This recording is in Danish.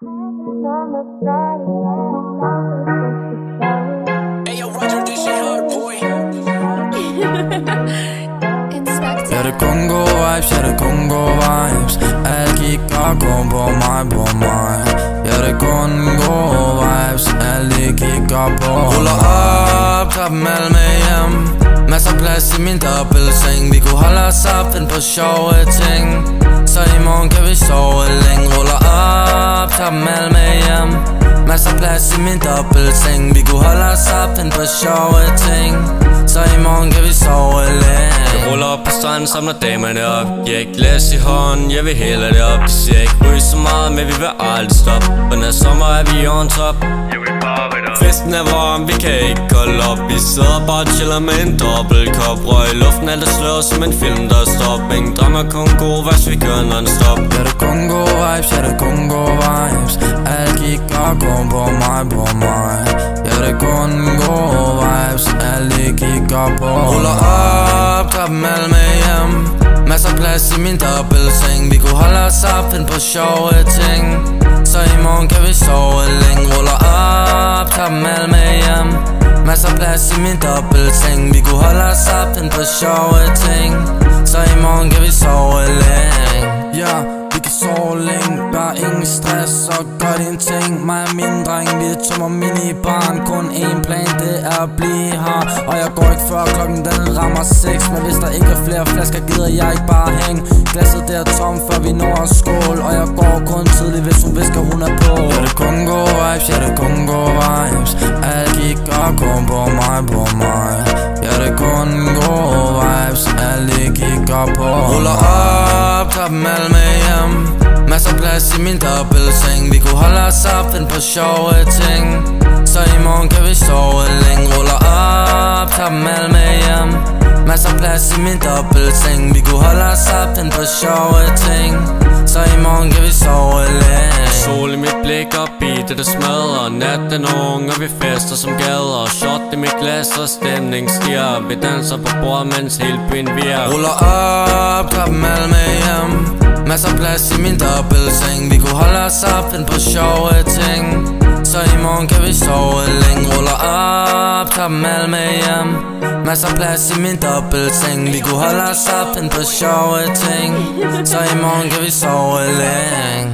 Ja, det kun gode vibes, ja, det kun gode vibes. Alt kigger kun på mig. Ja, det kun gode vibes, alle kigger på mig. Ruller op, tager dem alle med hjem. Masser plads i min dobbeltseng. Vi kunne holde os op, finde på sjove ting. Så i morgen kan vi sove længe. Ruller op, tager dem alle med hjem. Masser plads i min dobbeltseng. Vi kunne holde os op, finde på sjove ting. Så i morgen kan vi sove længe. Jeg ruller op på stranden, samler damerne op. Giver ikke glas i hånden, jeg vil hælde det op. De siger ikke ryge så meget, men vi vil aldrig stoppe. For når sommer er vi on top. Festen er varm, vi kan ikke holde op. Vi sidder bare og chiller med en dobbeltkop. Røg i luften, alt er sløret som en film, der stopper. Ingen drømmer, kun gode vibes, vi kører non-stop. Ja, det kun gode vibes, ja, det kun gode vibes. Alt kigger kun på mig. Ja, det kun gode vibes, alle kigger på mig. Ruller op, tager dem alle med hjem. Masser plads i min dobbeltseng. Vi kunne holde os op, finde på sjove ting. Så i morgen kan vi sove længe. Ruller op, tager dem alle med hjem. Masser plads i min dobbeltseng. Vi kunne holde os op, finde på sjove ting. Så i morgen kan vi sove længe. Ja, vi kan sove længe. Der er ingen stress, og gør din ting. Mig og min dreng, vi tømmer minibarn. Kun én plan, det er at blive her. Og jeg går ikke før klokken den rammer 6. Men hvis der ikke er flere flasker, gider jeg ikke bare hænge. Glasset der er tom, før vi når at skål. Og jeg går kun tidligt, hvis hun visker, hun er på. Ja, det kun gode vibes, ja, det kun gode vibes. Alt kigger kun på mig. Ja, det kun gode vibes, alle kigger på mig. Ruller op, tager dem alle med hjem. Masser plads i min dobbeltseng. Vi kunne holde os op, finde på sjove ting. Så i morgen kan vi sove længe. Ruller op, tager dem alle med hjem. Masser plads i min dobbeltseng. Vi kunne holde os op, finde på sjove ting. Så i morgen kan vi sove længe. Sol i mit blik og beatet det smadrer. Natten ung og vi fester som gader. Shot i mit glas og stemning stiger. Vi danser på bordet, mens hele byen virker. Ruller op, tager dem alle med hjem. Masser plads i min dobbeltseng. Vi kunne holde os op, finde på sjove ting. Så i morgen kan vi sove længe. Ruller op, tager dem alle med hjem. Masser plads i min dobbeltseng. Vi kunne holde os op, finde på sjove ting. Så i morgen kan vi sove længe.